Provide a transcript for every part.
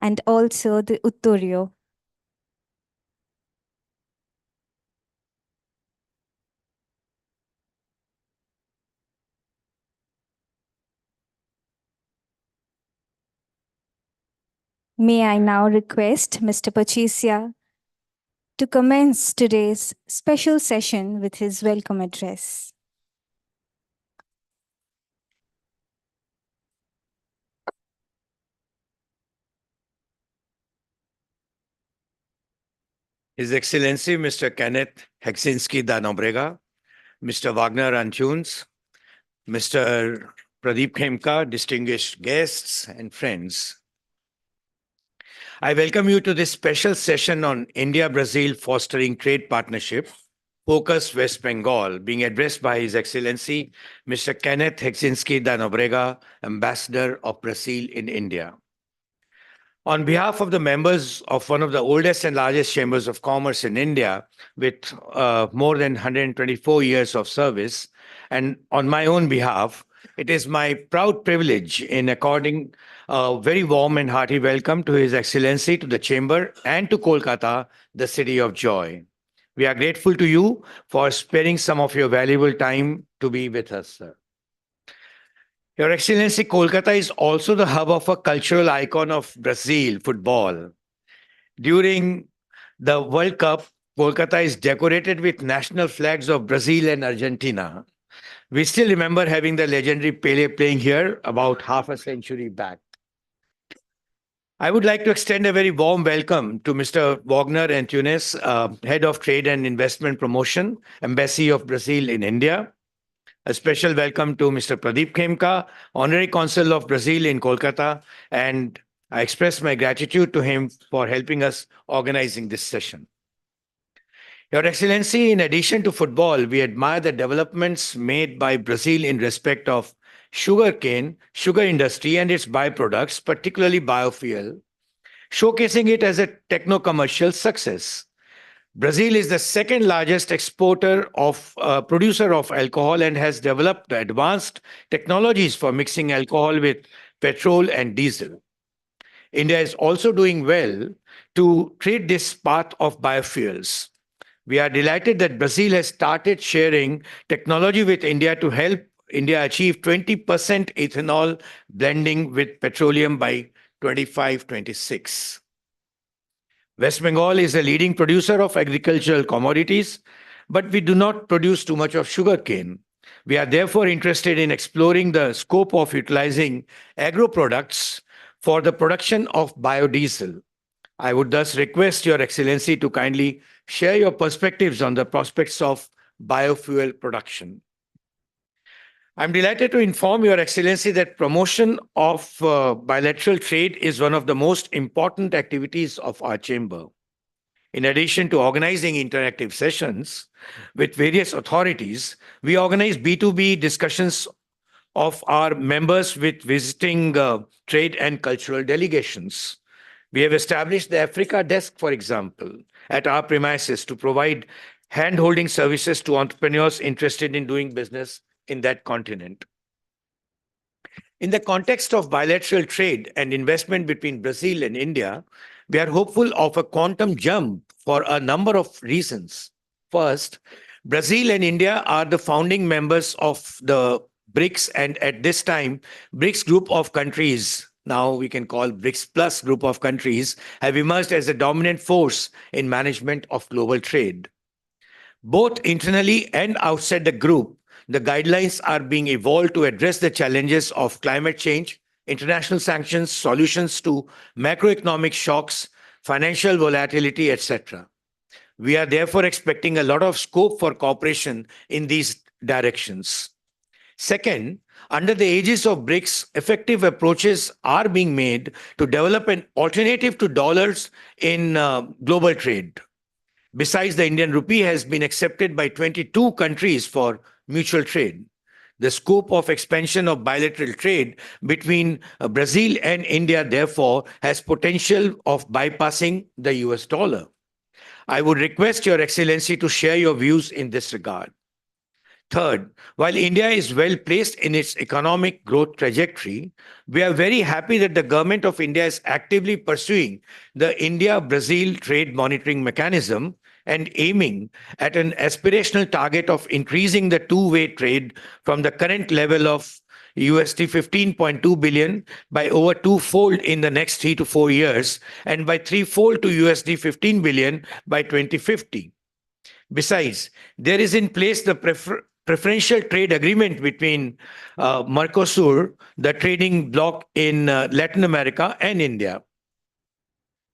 and also the Uttorio. May I now request Mr. Pachisia to commence today's special session with his welcome address. His Excellency Mr. Kenneth Heksinski da Nobrega, Mr. Wagner Antunes, Mr. Pradeep Khemka, distinguished guests and friends. I welcome you to this special session on India-Brazil Fostering Trade Partnership, Focus West Bengal, being addressed by His Excellency Mr. Kenneth Heksinski da Nobrega, Ambassador of Brazil in India. On behalf of the members of one of the oldest and largest chambers of commerce in India, with more than 124 years of service, and on my own behalf, it is my proud privilege in according a very warm and hearty welcome to His Excellency to the Chamber and to Kolkata, the city of joy. We are grateful to you for sparing some of your valuable time to be with us, sir. Your Excellency, Kolkata is also the hub of a cultural icon of Brazil football. During the World Cup, Kolkata is decorated with national flags of Brazil and Argentina. We still remember having the legendary Pele playing here about half a century back. I would like to extend a very warm welcome to Mr. Wagner Antunes, Head of Trade and Investment Promotion, Embassy of Brazil in India. A special welcome to Mr. Pradeep Khemka, Honorary Consul of Brazil in Kolkata, and I express my gratitude to him for helping us organizing this session. Your Excellency, in addition to football, we admire the developments made by Brazil in respect of sugarcane, sugar industry and its byproducts, particularly biofuel, showcasing it as a techno-commercial success. Brazil is the second largest exporter of producer of alcohol and has developed advanced technologies for mixing alcohol with petrol and diesel. India is also doing well to treat this path of biofuels. We are delighted that Brazil has started sharing technology with India to help India achieve 20% ethanol blending with petroleum by 25-26. West Bengal is a leading producer of agricultural commodities, but we do not produce too much of sugarcane. We are therefore interested in exploring the scope of utilizing agro products for the production of biodiesel. I would thus request Your Excellency to kindly share your perspectives on the prospects of biofuel production. I'm delighted to inform Your Excellency that promotion of bilateral trade is one of the most important activities of our chamber. In addition to organizing interactive sessions with various authorities, we organize B2B discussions of our members with visiting trade and cultural delegations. We have established the Africa Desk, for example, at our premises to provide hand-holding services to entrepreneurs interested in doing business in that continent. In the context of bilateral trade and investment between Brazil and India, we are hopeful of a quantum jump for a number of reasons. First, Brazil and India are the founding members of the BRICS, and at this time, BRICS group of countries, now we can call BRICS Plus group of countries, have emerged as a dominant force in management of global trade. Both internally and outside the group, the guidelines are being evolved to address the challenges of climate change, international sanctions, solutions to macroeconomic shocks, financial volatility, etc. We are therefore expecting a lot of scope for cooperation in these directions. Second, under the aegis of BRICS, effective approaches are being made to develop an alternative to dollars in global trade. Besides, the Indian rupee has been accepted by 22 countries for mutual trade. The scope of expansion of bilateral trade between Brazil and India, therefore, has potential of bypassing the US dollar. I would request Your Excellency to share your views in this regard. Third, while India is well placed in its economic growth trajectory, we are very happy that the government of India is actively pursuing the India-Brazil trade monitoring mechanism and aiming at an aspirational target of increasing the two-way trade from the current level of USD 15.2 billion by over twofold in the next 3 to 4 years and by threefold to USD 15 billion by 2050. Besides, there is in place the preferential trade agreement between Mercosur, the trading bloc in Latin America, and India.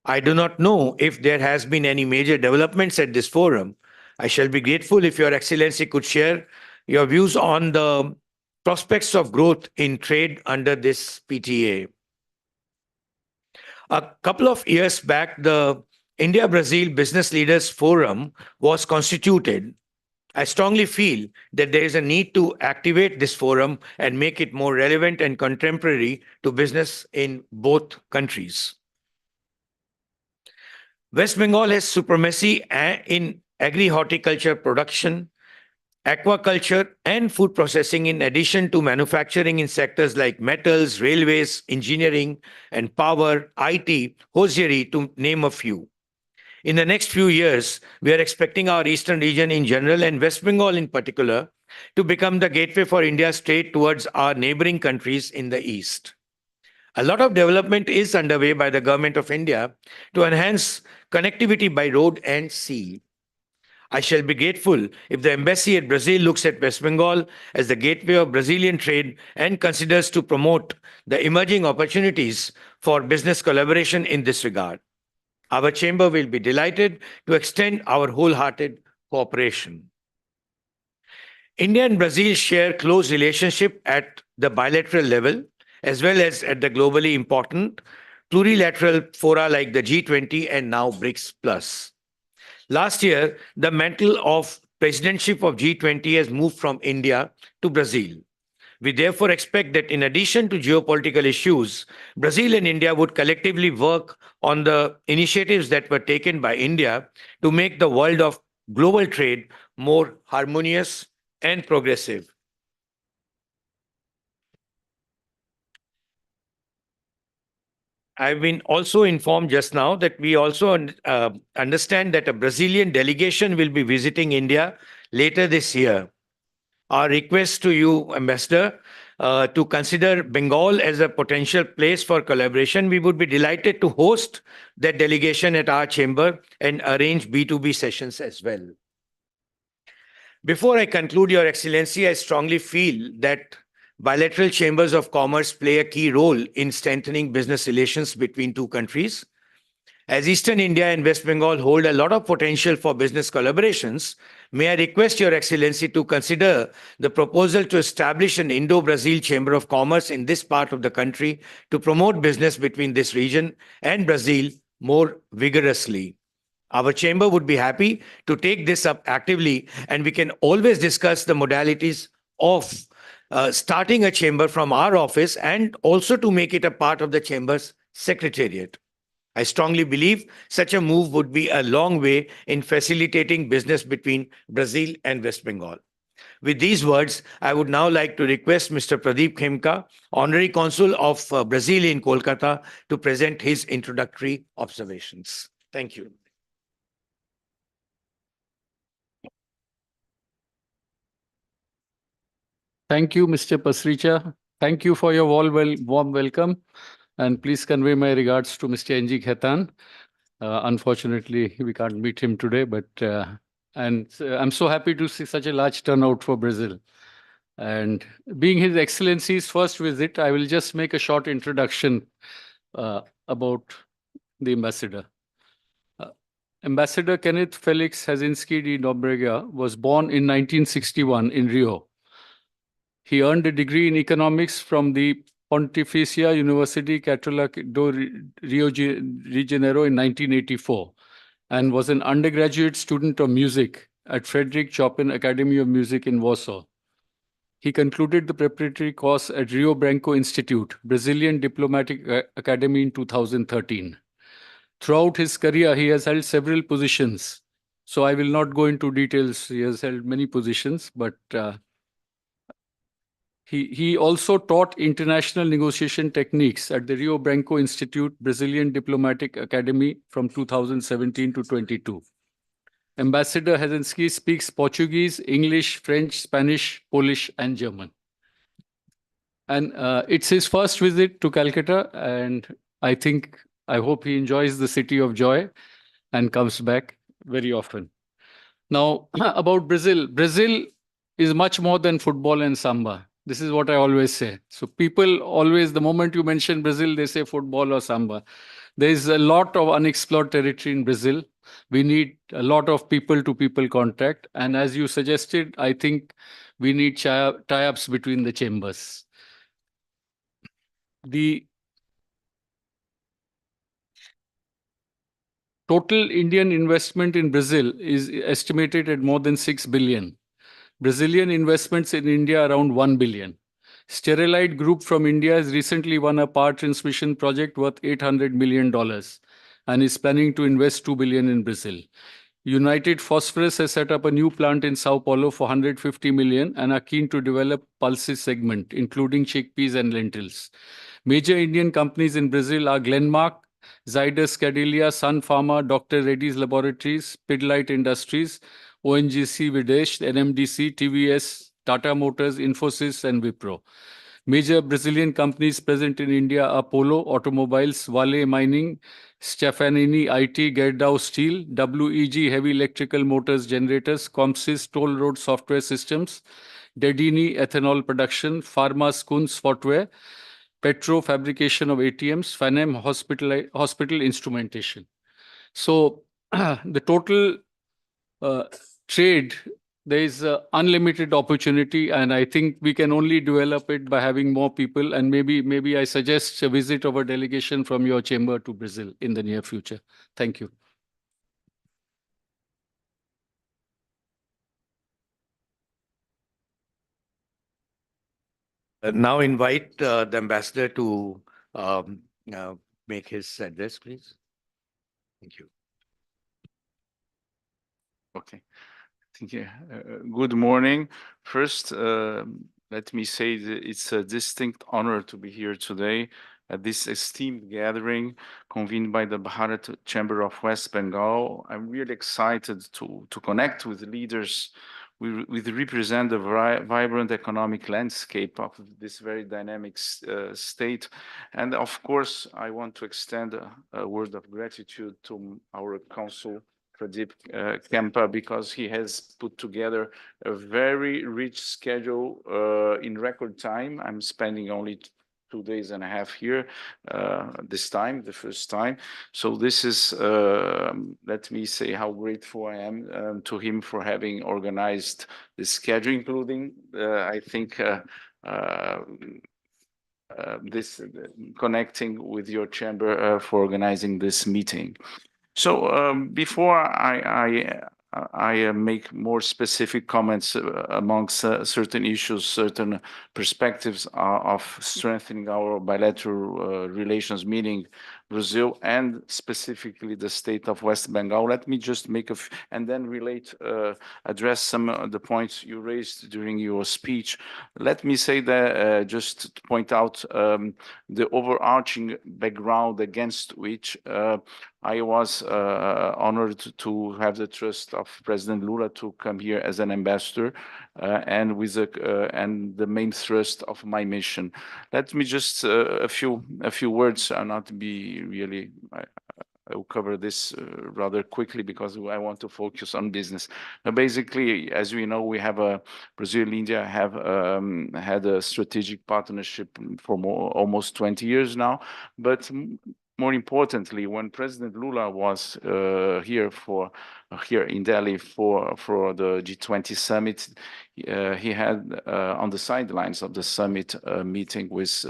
I do not know if there has been any major developments at this forum. I shall be grateful if Your Excellency could share your views on the prospects of growth in trade under this PTA. A couple of years back, the India-Brazil Business Leaders Forum was constituted. I strongly feel that there is a need to activate this forum and make it more relevant and contemporary to business in both countries. West Bengal has supremacy in agri-horticulture production, aquaculture, and food processing, in addition to manufacturing in sectors like metals, railways, engineering, and power, IT, hosiery, to name a few. In the next few years, we are expecting our eastern region in general and West Bengal in particular to become the gateway for India's trade towards our neighboring countries in the east. A lot of development is underway by the government of India to enhance connectivity by road and sea. I shall be grateful if the embassy at Brazil looks at West Bengal as the gateway of Brazilian trade and considers to promote the emerging opportunities for business collaboration in this regard. Our chamber will be delighted to extend our wholehearted cooperation. India and Brazil share close relationship at the bilateral level, as well as at the globally important plurilateral fora like the G20 and now BRICS Plus. Last year, the mantle of presidentship of G20 has moved from India to Brazil. We therefore expect that in addition to geopolitical issues, Brazil and India would collectively work on the initiatives that were taken by India to make the world of global trade more harmonious and progressive. I've been also informed just now that we also understand that a Brazilian delegation will be visiting India later this year. Our request to you, Ambassador, to consider Bengal as a potential place for collaboration. We would be delighted to host that delegation at our chamber and arrange B2B sessions as well. Before I conclude, Your Excellency, I strongly feel that bilateral chambers of commerce play a key role in strengthening business relations between two countries. As Eastern India and West Bengal hold a lot of potential for business collaborations, may I request Your Excellency to consider the proposal to establish an Indo-Brazil Chamber of Commerce in this part of the country to promote business between this region and Brazil more vigorously. Our chamber would be happy to take this up actively, and we can always discuss the modalities of starting a chamber from our office and also to make it a part of the chamber's secretariat. I strongly believe such a move would be a long way in facilitating business between Brazil and West Bengal. With these words, I would now like to request Mr. Pradeep Khemka, Honorary Consul of Brazil in Kolkata, to present his introductory observations. Thank you. Thank you, Mr. Pasricha. Thank you for your warm welcome. And please convey my regards to Mr. N.G. Khaitan. Unfortunately, we can't meet him today, but I'm so happy to see such a large turnout for Brazil. And being His Excellency's first visit, I will just make a short introduction about the ambassador. Ambassador Kenneth Felix Haczynski de Nóbrega was born in 1961 in Rio. He earned a degree in economics from the Pontificia University Católica do Rio de Janeiro in 1984 and was an undergraduate student of music at Frederick Chopin Academy of Music in Warsaw. He concluded the preparatory course at Rio Branco Institute, Brazilian Diplomatic Academy in 2013. Throughout his career, he has held several positions. So I will not go into details. He has held many positions, but He also taught international negotiation techniques at the Rio Branco Institute, Brazilian Diplomatic Academy from 2017 to 22. Ambassador Hasinski speaks Portuguese, English, French, Spanish, Polish, and German. And it's his first visit to Calcutta, and I hope he enjoys the city of joy and comes back very often. Now, about Brazil. Brazil is much more than football and samba. This is what I always say. So people always, the moment you mention Brazil, they say football or samba. There is a lot of unexplored territory in Brazil. We need a lot of people-to-people contact. And as you suggested, I think we need tie-ups between the chambers. The total Indian investment in Brazil is estimated at more than 6 billion. Brazilian investments in India around 1 billion. Sterilite Group from India has recently won a power transmission project worth $800 million and is planning to invest 2 billion in Brazil. United Phosphorus has set up a new plant in Sao Paulo for 150 million and are keen to develop pulses segment, including chickpeas and lentils. Major Indian companies in Brazil are Glenmark, Zydus Cadila, Sun Pharma, Dr. Reddy's Laboratories, Pidilite Industries, ONGC Videsh, NMDC, TVS, Tata Motors, Infosys, and Wipro. Major Brazilian companies present in India are Polo Automobiles, Vale Mining, Stefanini IT, Gerdau Steel, WEG Heavy Electrical Motors Generators, Comsys Toll Road Software Systems, Dedini Ethanol Production, Pharma Kunz Footwear, Petro Fabrication of ATMs, Fanem Hospital Instrumentation. So the total trade, there is unlimited opportunity, and I think we can only develop it by having more people. And maybe I suggest a visit of a delegation from your chamber to Brazil in the near future. Thank you. Now invite the ambassador to make his address, please. Thank you. Okay. Thank you. Good morning. First, let me say that it's a distinct honor to be here today at this esteemed gathering convened by the Bharat Chamber of West Bengal. I'm really excited to connect with leaders with represent the vibrant economic landscape of this very dynamic state. And of course, I want to extend a word of gratitude to our Consul, Pradeep Kempa, because he has put together a very rich schedule in record time. I'm spending only 2.5 days here this time, the first time. So this is, let me say how grateful I am to him for having organized this schedule, including, I think, this connecting with your chamber for organizing this meeting. So before I make more specific comments amongst certain issues, certain perspectives of strengthening our bilateral relations, meaning Brazil and specifically the state of West Bengal, let me just make and then address some of the points you raised during your speech. Let me say that just to point out the overarching background against which I was honored to have the trust of President Lula to come here as an ambassador and the main thrust of my mission. Let me just a few words. I'll not be really. I will cover this rather quickly because I want to focus on business. Now, basically, as we know, we have Brazil and India have had a strategic partnership for almost 20 years now, but more importantly, when President Lula was here in Delhi for the G20 summit, he had on the sidelines of the summit a meeting with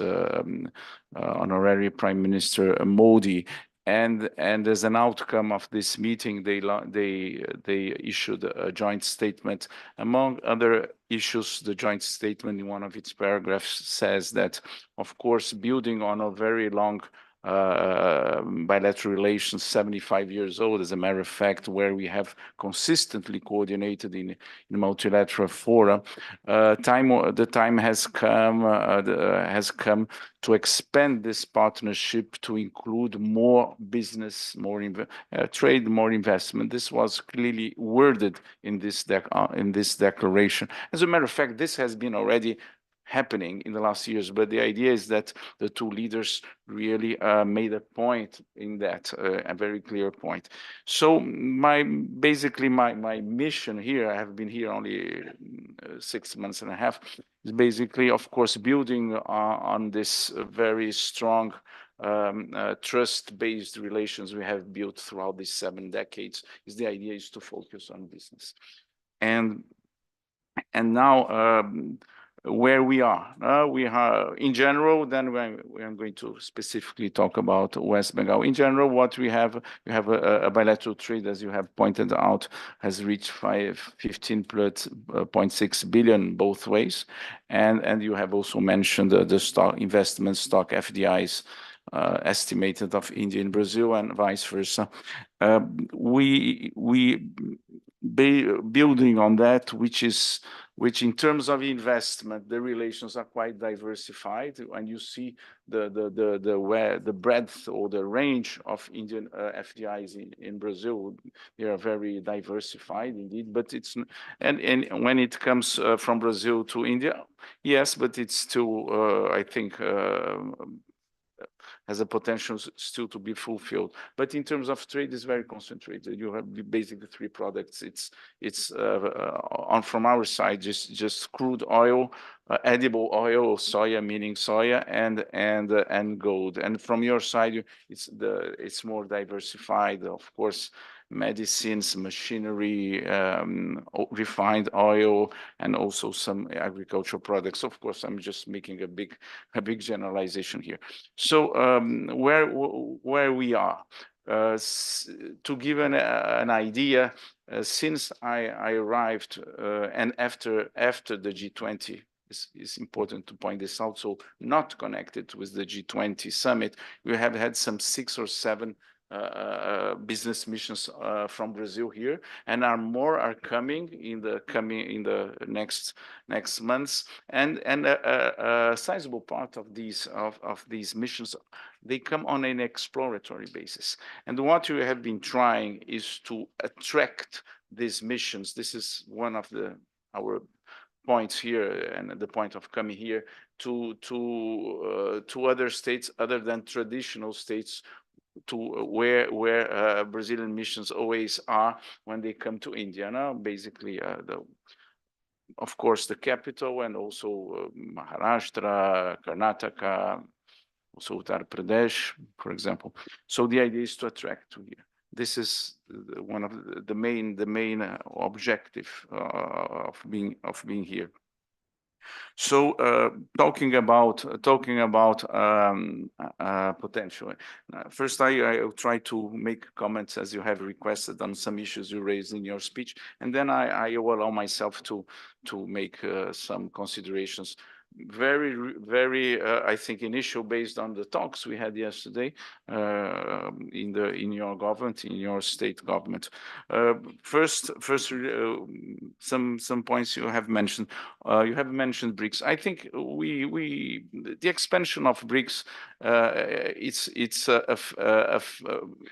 Honorary Prime Minister Modi. And as an outcome of this meeting, they issued a joint statement. Among other issues, the joint statement in one of its paragraphs says that, of course, building on a very long bilateral relations 75 years old, as a matter of fact, where we have consistently coordinated in multilateral fora. The time has come to expand this partnership to include more business, more trade, more investment. This was clearly worded in this declaration. As a matter of fact, this has been already happening in the last years, but the idea is that the two leaders really made a point in that, a very clear point. So basically my mission here, I have been here only 6 months and a half, is basically, of course, building on this very strong trust-based relations we have built throughout these 7 decades. The idea is to focus on business. And now where we are. We are in general, then we are going to specifically talk about West Bengal. In general, what we have a bilateral trade, as you have pointed out, has reached 15.6 billion both ways. And you have also mentioned the stock investment stock FDIs estimated of India and Brazil and vice versa. We building on that, which in terms of investment, the relations are quite diversified, and you see the breadth or the range of Indian FDIs in Brazil. They are very diversified indeed, but it's and when it comes from Brazil to India, yes, but it's still I think has a potential still to be fulfilled. But in terms of trade, it's very concentrated. You have basically 3 products. It's from our side, just crude oil, edible oil, soya, meaning soya, and gold. And from your side, it's more diversified, of course. Medicines, machinery, refined oil, and also some agricultural products. Of course, I'm just making a big generalization here. So where we are, to give an idea, since I arrived and after the G20. It's important to point this out. So not connected with the G20 summit, we have had some 6 or 7 business missions from Brazil here, and more are coming in the next months, and a sizable part of these missions, they come on an exploratory basis. And what we have been trying is to attract these missions. This is one of our points here, and the point of coming here to other states other than traditional states, to where Brazilian missions always are when they come to India. Now, basically, of course, the capital, and also Maharashtra, Karnataka, also Uttar Pradesh, for example. So the idea is to attract to here. This is one of the main objective of being here. So talking about potential. First, I'll try to make comments as you have requested on some issues you raised in your speech, and then I will allow myself to make some considerations. Very I think initial, based on the talks we had yesterday in your government, in your state government. First some points you have mentioned. You have mentioned BRICS. I think the expansion of BRICS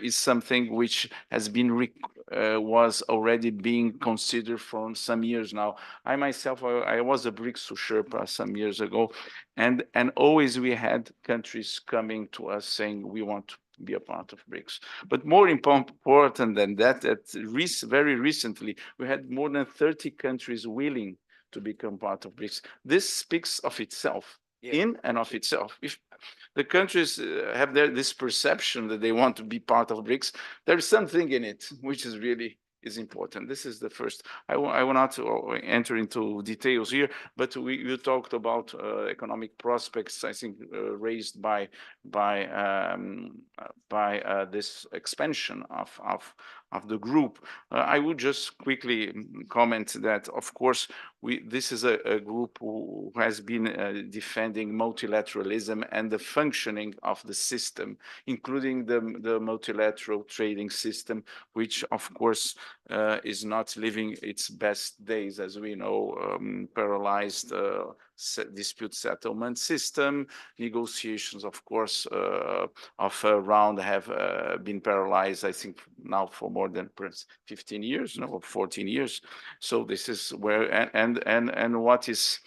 it's something which has been was already being considered for some years now. I myself, I was a BRICS Sherpa some years ago, and always we had countries coming to us saying we want to be a part of BRICS. But more important than that, very recently we had more than 30 countries willing to become part of BRICS. This speaks of itself. In and of itself. If the countries have this perception that they want to be part of BRICS, there's something in it which is really important. This is the first. I will not enter into details here, but you talked about economic prospects, I think, raised by this expansion of the group. I would just quickly comment that, of course, this is a group who has been defending multilateralism and the functioning of the system, including the multilateral trading system, which, of course, is not living its best days, as we know, paralyzed dispute settlement system. Negotiations, of course, of a round have been paralyzed, I think, now for more than 15 years, no, 14 years. So this is where, and what is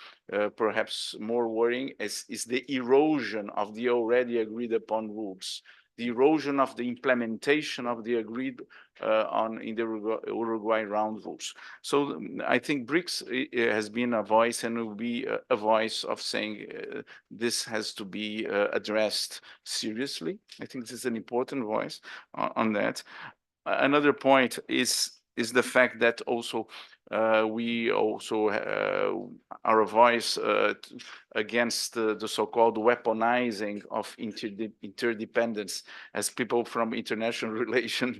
perhaps more worrying is the erosion of the already agreed upon rules, the erosion of the implementation of the agreed in the Uruguay round rules. So I think BRICS has been a voice and will be a voice of saying this has to be addressed seriously. I think this is an important voice on that. Another point is the fact that also we also are a voice against the so-called weaponizing of interdependence, as people from international relations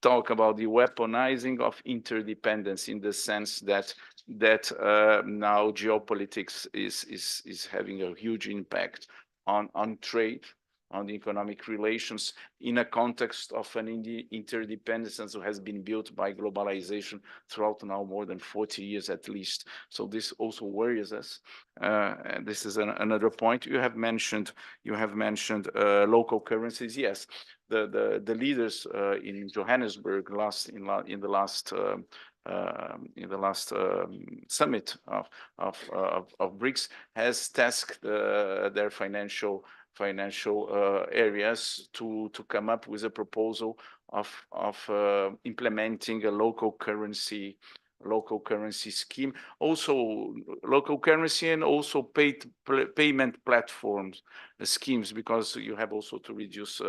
talk about the weaponizing of interdependence, in the sense that now geopolitics is having a huge impact on trade, on the economic relations, in a context of an interdependence that has been built by globalization throughout now more than 40 years at least. So this also worries us. And this is another point. You have mentioned local currencies. Yes, the leaders in Johannesburg in the last summit of BRICS has tasked their financial areas to come up with a proposal of implementing a local currency scheme, also local currency, and also payment platforms schemes, because you have also to reduce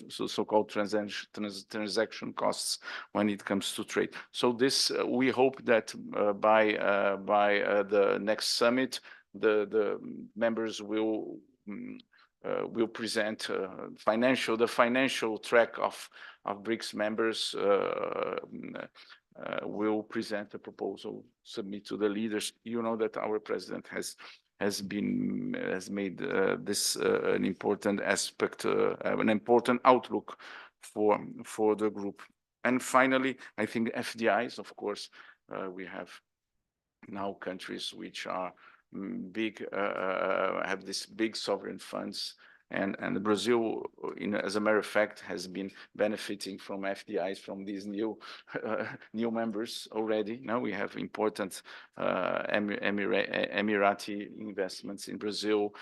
so-called transaction costs when it comes to trade. So this we hope that by the next summit, the members will present the financial track of BRICS members. Will present a proposal, submit to the leaders. You know that our president has made this an important aspect, an important outlook for the group. And finally, I think FDIs, of course, we have now countries which are big, have these big sovereign funds, and Brazil, as a matter of fact, has been benefiting from FDIs from these new members already. Now we have important Emirati investments in Brazil.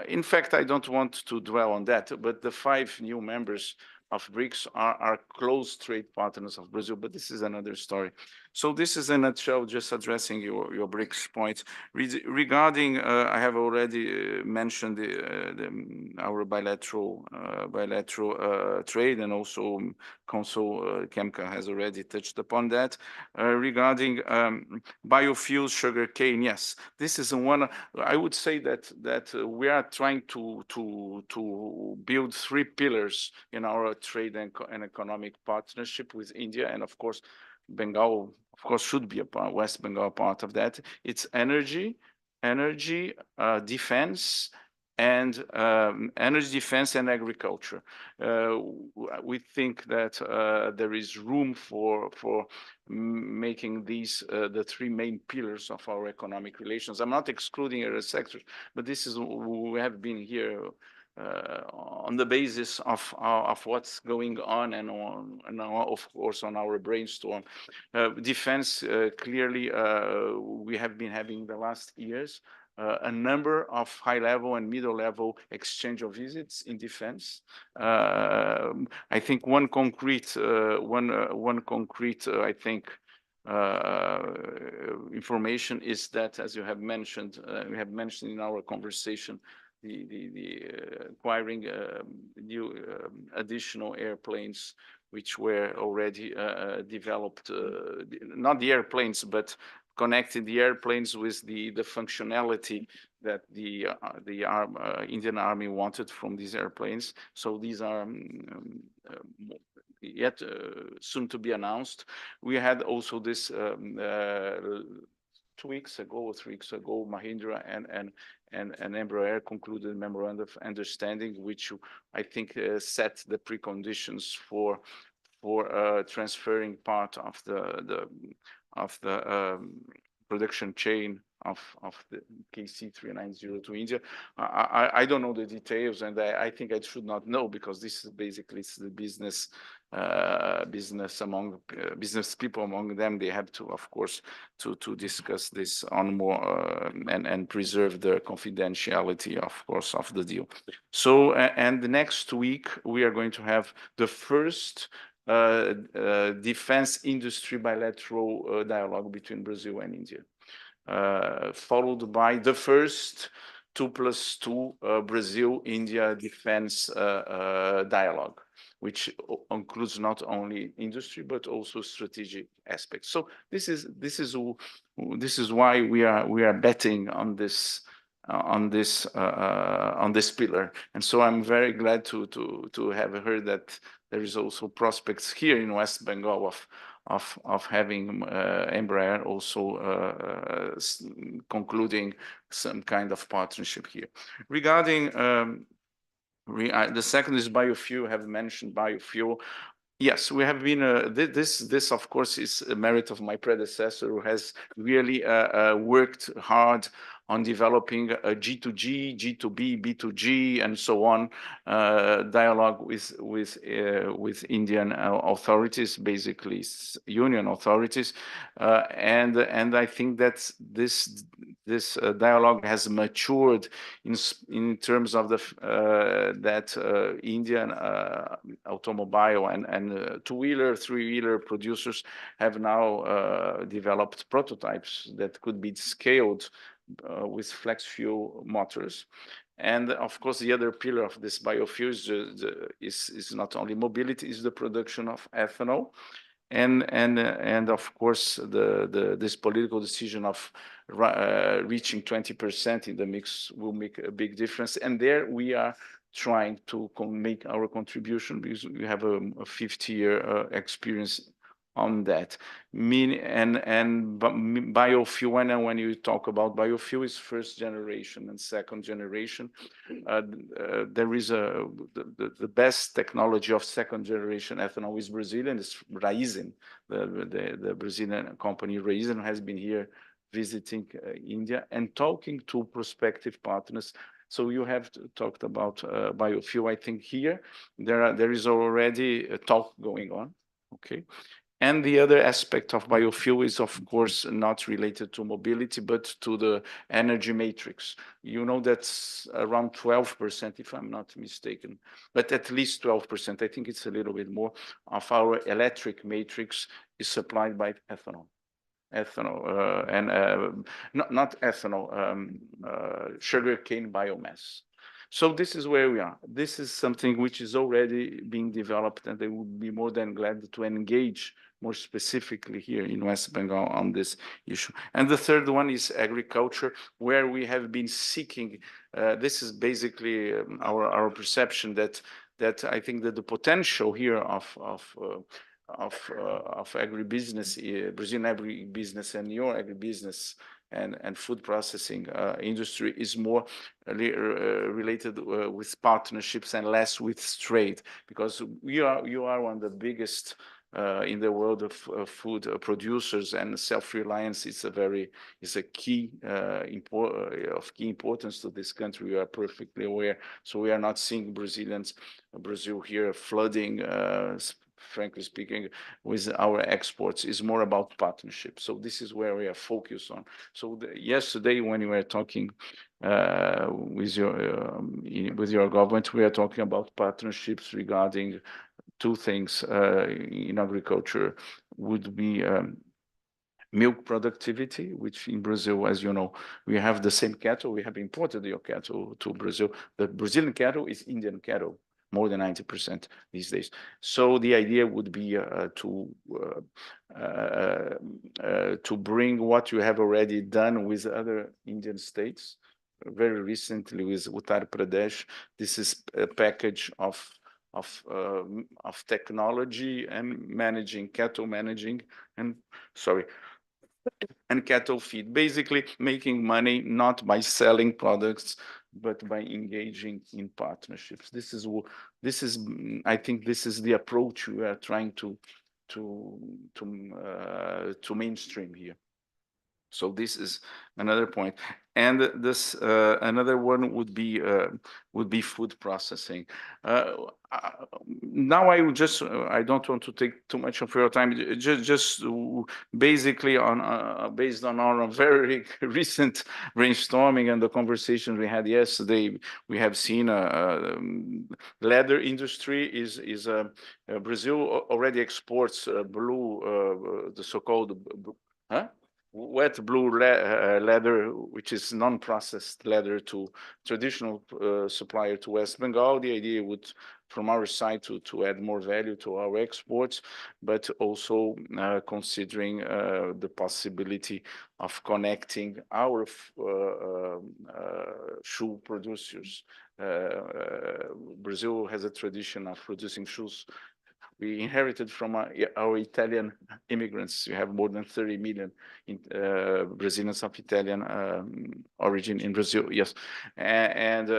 In fact, I don't want to dwell on that, but the 5 new members of BRICS are close trade partners of Brazil, but this is another story. So this is in a nutshell, just addressing your BRICS points. Regarding, I have already mentioned our bilateral trade, and also Consul Kemka has already touched upon that. Regarding biofuels, sugarcane, yes, this is one. I would say that we are trying to build 3 pillars in our trade and economic partnership with India, and of course, Bengal, of course, should be a part, West Bengal part of that. It's energy, defense, and agriculture. We think that there is room for making these the 3 main pillars of our economic relations. I'm not excluding other sectors, but this is, we have been here on the basis of what's going on, and of course on our brainstorm. Defense, clearly, we have been having the last years a number of high-level and middle-level exchange of visits in defense. I think one concrete, I think, information is that, as you have mentioned, we have mentioned in our conversation, the acquiring new additional airplanes, which were already developed, not the airplanes, but connecting the airplanes with the functionality that the Indian Army wanted from these airplanes. So these are yet soon to be announced. We had also this 2 weeks ago or 3 weeks ago, Mahindra and Embraer concluded a memorandum of understanding, which I think set the preconditions for transferring part of the production chain of the KC-390 to India. I don't know the details, and I think I should not know, because this is basically the business among business people among them. They have to, of course, to discuss this on more and preserve the confidentiality, of course, of the deal. So and the next week we are going to have the first defense industry bilateral dialogue between Brazil and India, followed by the first 2+2 Brazil-India defense dialogue, which includes not only industry but also strategic aspects. So this is why we are betting on this pillar. And so I'm very glad to have heard that there is also prospects here in West Bengal of having Embraer also concluding some kind of partnership here. Regarding the second is biofuel. I have mentioned biofuel. Yes, we have been, this of course is a merit of my predecessor, who has really worked hard on developing a G2G, G2B, B2G, and so on dialogue with Indian authorities, basically union authorities, and I think that this dialogue has matured in terms of that Indian automobile and two-wheeler, three-wheeler producers have now developed prototypes that could be scaled with flex fuel motors. And of course, the other pillar of this biofuels is not only mobility, is the production of ethanol. And of course, this political decision of reaching 20% in the mix will make a big difference. And there we are trying to make our contribution, because we have a 50-year experience on that. Biofuel, and when you talk about biofuel, is first generation and second generation. There is the best technology of second generation ethanol is Brazilian, is Raízen. The Brazilian company Raízen has been here visiting India and talking to prospective partners. So you have talked about biofuel. I think here there is already a talk going on. Okay. And the other aspect of biofuel is, of course, not related to mobility, but to the energy matrix. You know, that's around 12%, if I'm not mistaken, but at least 12%. I think it's a little bit more of our electric matrix is supplied by ethanol. Not ethanol, sugarcane biomass. So this is where we are. This is something which is already being developed, and they would be more than glad to engage more specifically here in West Bengal on this issue. And the third one is agriculture, where we have been seeking. This is basically our perception that I think that the potential here of agribusiness, Brazilian agribusiness, and your agribusiness and food processing industry is more related with partnerships and less with trade, because you are one of the biggest in the world of food producers, and self-reliance is a key of key importance to this country. We are perfectly aware. So we are not seeing Brazil here flooding, frankly speaking, with our exports. Is more about partnership. So this is where we are focused on. So yesterday, when you were talking with your government, we are talking about partnerships regarding two things in agriculture. Would be milk productivity, which in Brazil, as you know, we have the same cattle. We have imported your cattle to Brazil. The Brazilian cattle is Indian cattle, more than 90% these days. So the idea would be to bring what you have already done with other Indian states. Very recently with Uttar Pradesh, this is a package of of technology and managing cattle managing and cattle feed, basically making money not by selling products but by engaging in partnerships. This is I think this is the approach we are trying to mainstream here. So this is another point, and this another one would be food processing. Now I don't want to take too much of your time. Just basically based on our very recent brainstorming and the conversation we had yesterday, we have seen leather industry is Brazil already exports blue, the so-called wet blue leather, which is non-processed leather, to traditional supplier to West Bengal. The idea would, from our side, to add more value to our exports, but also considering the possibility of connecting our shoe producers. Brazil has a tradition of producing shoes. We inherited from our Italian immigrants. We have more than 30 million Brazilians of Italian origin in Brazil. Yes, and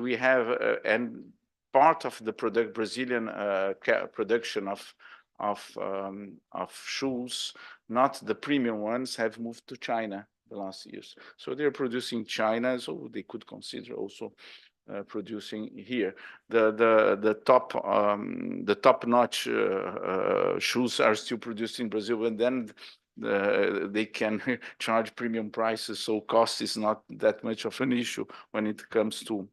we have and part of the Brazilian production of shoes, not the premium ones, have moved to China the last years. So they're producing China, so they could consider also producing here. The top-notch shoes are still produced in Brazil, and then they can charge premium prices, so cost is not that much of an issue when it comes to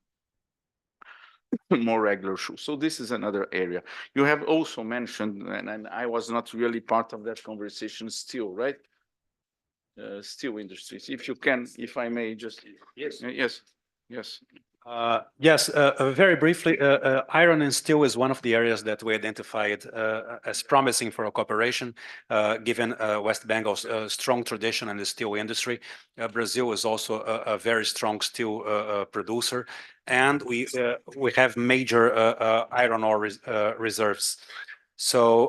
more regular shoes. So this is another area. You have also mentioned, and I was not really part of that conversation, steel, right? Steel industries. If you can, if I may just... Yes. Yes. Yes. Yes, very briefly, iron and steel is one of the areas that we identified as promising for a cooperation, given West Bengal's strong tradition in the steel industry. Brazil is also a very strong steel producer, and we have major iron ore reserves. So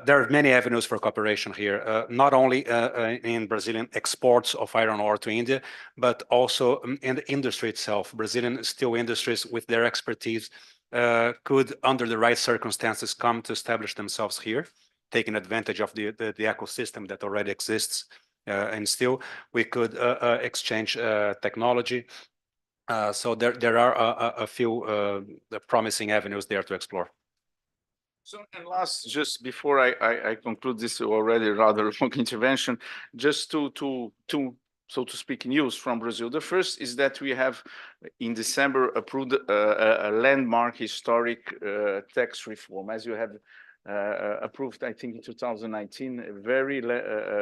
there are many avenues for cooperation here, not only in Brazilian exports of iron ore to India, but also in the industry itself. Brazilian steel industries, with their expertise, could, under the right circumstances, come to establish themselves here, taking advantage of the ecosystem that already exists in steel. We could exchange technology. So there are a few promising avenues there to explore. So, and last, just before I conclude this already rather long intervention, just to so to speak, news from Brazil. The first is that we have in December approved a landmark historic tax reform, as you have approved, I think, in 2019, a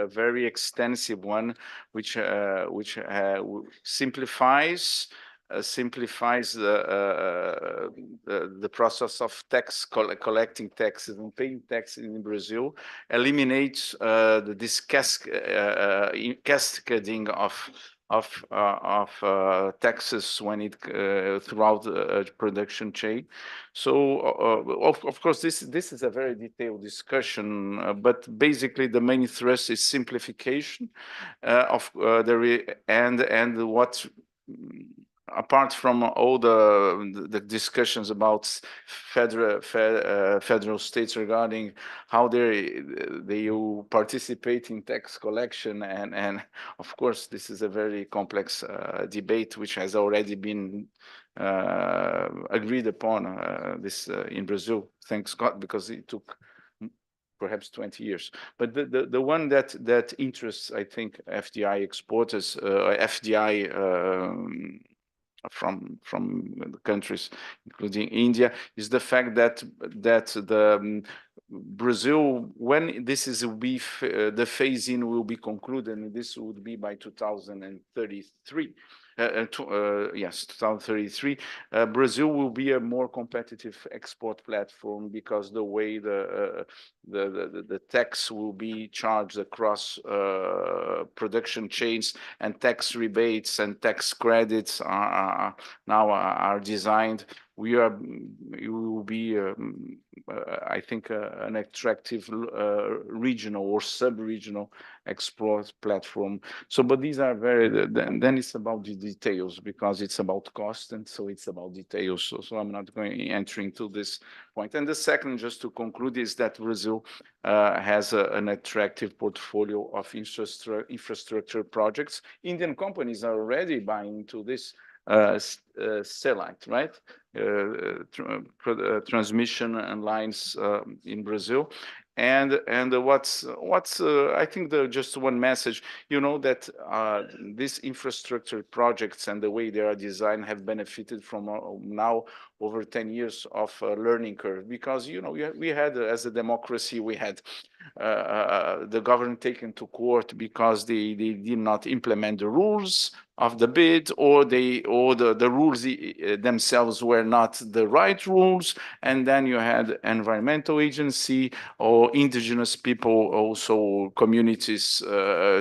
very extensive one, which simplifies the process of collecting taxes and paying taxes in Brazil, eliminates this cascading of taxes when it throughout the production chain. So of course this is a very detailed discussion, but basically the main thrust is simplification of and what. Apart from all the discussions about federal states regarding how they will participate in tax collection, and of course this is a very complex debate which has already been agreed upon this in Brazil, thanks God, because it took perhaps 20 years. But the one that interests, I think, FDI exporters, FDI from the countries, including India, is the fact that the Brazil, when this is the phase-in will be concluded, and this would be by 2033. yes, 2033, Brazil will be a more competitive export platform because the way the tax will be charged across production chains, and tax rebates and tax credits are designed. We will be, I think, an attractive regional or sub-regional export platform. So, but these are then it's about the details, because it's about cost, and so it's about details. So I'm not going to enter into this point. And the second, just to conclude, is that Brazil has an attractive portfolio of infrastructure projects. Indian companies are already buying into this Stellite, right? Transmission and lines in Brazil. And what's I think just one message, you know, that these infrastructure projects and the way they are designed have benefited from now over 10 years of learning curve, because, you know, we had, as a democracy, we had the government taken to court because they did not implement the rules of the bid, or the rules themselves were not the right rules. And then you had environmental agency or indigenous people, also communities,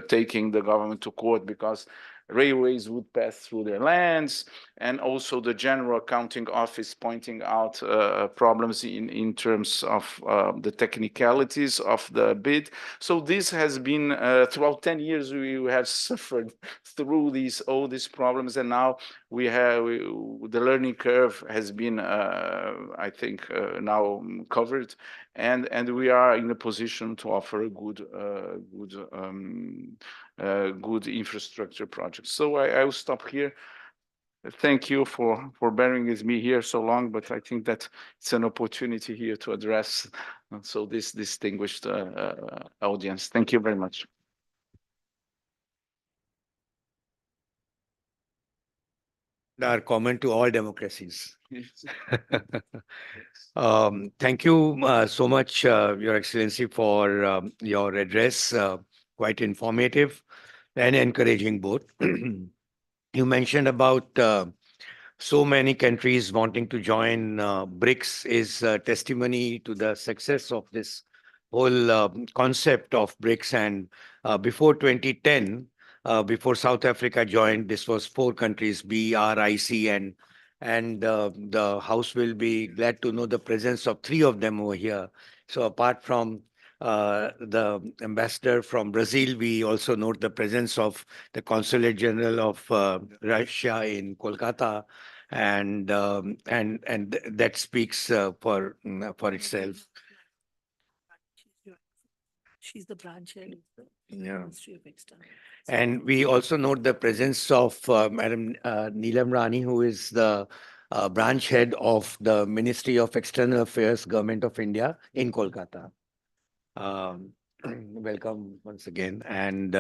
taking the government to court because railways would pass through their lands, and also the General Accounting Office pointing out problems in terms of the technicalities of the bid. So this has been throughout 10 years we have suffered through all these problems, and now the learning curve has been I think now covered, and we are in a position to offer a good infrastructure project. So I will stop here. Thank you for bearing with me here so long, but I think that it's an opportunity here to address so this distinguished audience. Thank you very much. Our comment to all democracies. Thank you so much, Your Excellency, for your address. Quite informative and encouraging both. You mentioned about so many countries wanting to join BRICS is testimony to the success of this whole concept of BRICS. And before 2010, before South Africa joined, this was 4 countries, BRIC, and the House will be glad to know the presence of 3 of them over here. So apart from the ambassador from Brazil, we also note the presence of the Consulate General of Russia in Kolkata, and that speaks for itself. She's the branch head of the Yeah. Ministry of External. And we also note the presence of Madam Neelam Rani, who is the branch head of the Ministry of External Affairs, Government of India in Kolkata. Welcome once again. And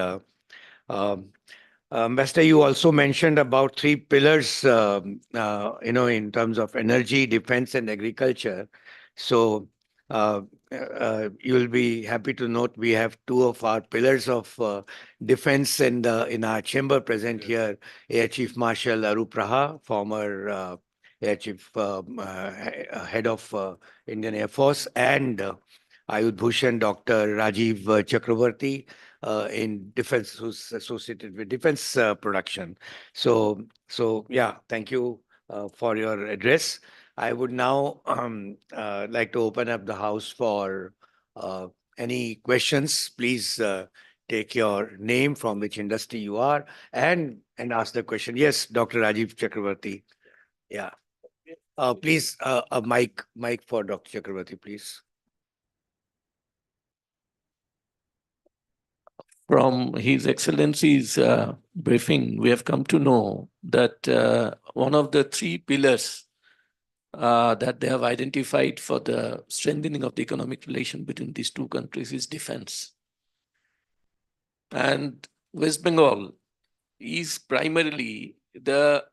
Ambassador, you also mentioned about 3 pillars, in terms of energy, defense, and agriculture. So you'll be happy to note we have 2 of our pillars of defense in our chamber present here. Air Chief Marshal Arup Raha, former Air Chief Head of Indian Air Force, and Ayush Bhushan Dr. Rajiv Chakravarti in defense, who's associated with defense production. So yeah, thank you for your address. I would now like to open up the house for any questions. Please take your name, from which industry you are, and ask the question. Yes, Dr. Rajiv Chakravarti. Yeah. Please, a mic for Dr. Chakravarti, please. From His Excellency's briefing, we have come to know that one of the 3 pillars that they have identified for the strengthening of the economic relation between these 2 countries is defense. And West Bengal is primarily the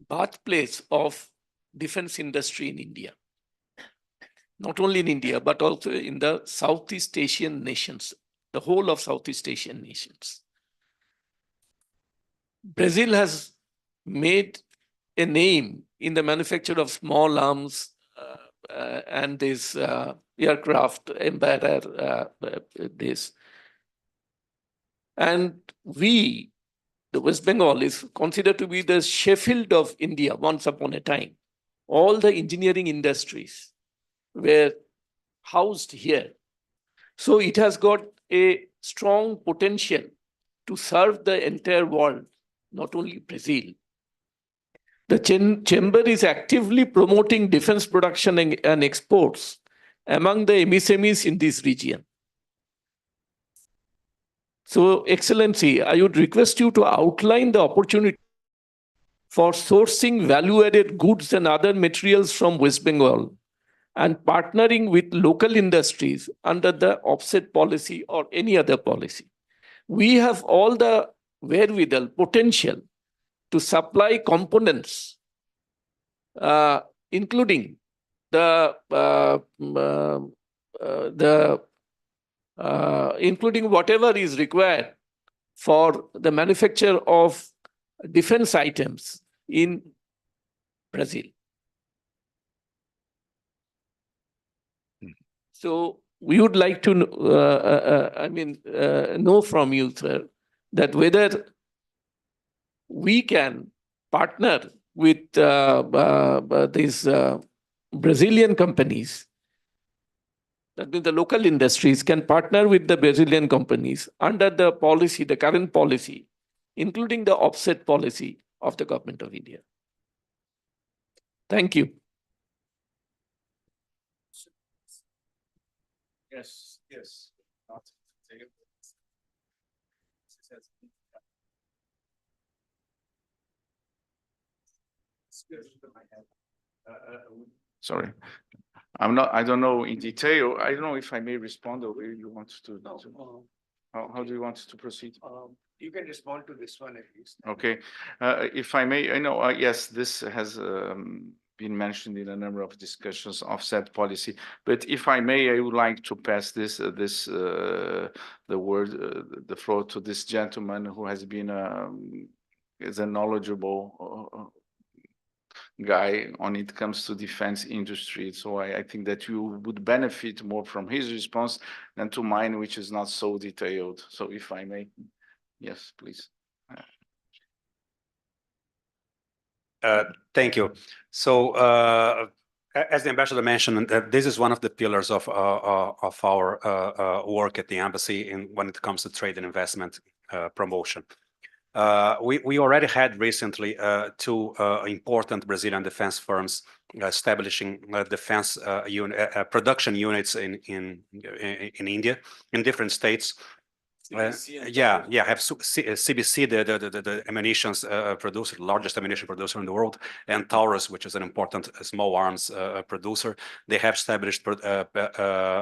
birthplace of defense industry in India. Not only in India, but also in the Southeast Asian nations, the whole of Southeast Asian nations. Brazil has made a name in the manufacture of small arms and this aircraft Embraer, this. And we, the West Bengal, is considered to be the Sheffield of India once upon a time. All the engineering industries were housed here. So it has got a strong potential to serve the entire world, not only Brazil. The chamber is actively promoting defense production and exports among the MSMEs in this region. So, Excellency, I would request you to outline the opportunity for sourcing value-added goods and other materials from West Bengal and partnering with local industries under the offset policy or any other policy. We have all the wherewithal, potential to supply components, including including whatever is required for the manufacture of defense items in Brazil. So we would like to know from you, sir, that whether we can partner with these Brazilian companies, that means the local industries can partner with the Brazilian companies under the policy, the current policy, including the offset policy of the government of India. Thank you. Yes, yes. Sorry. I don't know in detail. I don't know if I may respond or you want to. How do you want to proceed? You can respond to this one at least. Okay, if I may, I know, yes, this has been mentioned in a number of discussions, offset policy. But if I may, I would like to pass the floor to this gentleman who has been is a knowledgeable guy when it comes to defense industry. So I think that you would benefit more from his response than to mine, which is not so detailed. So if I may, yes, please. Thank you. So, as the ambassador mentioned, this is one of the pillars of our work at the embassy when it comes to trade and investment promotion. We already had recently two important Brazilian defense firms establishing defense production units in India, in different states. Have CBC, the ammunitions producer, largest ammunition producer in the world, and Taurus, which is an important small arms producer. They have established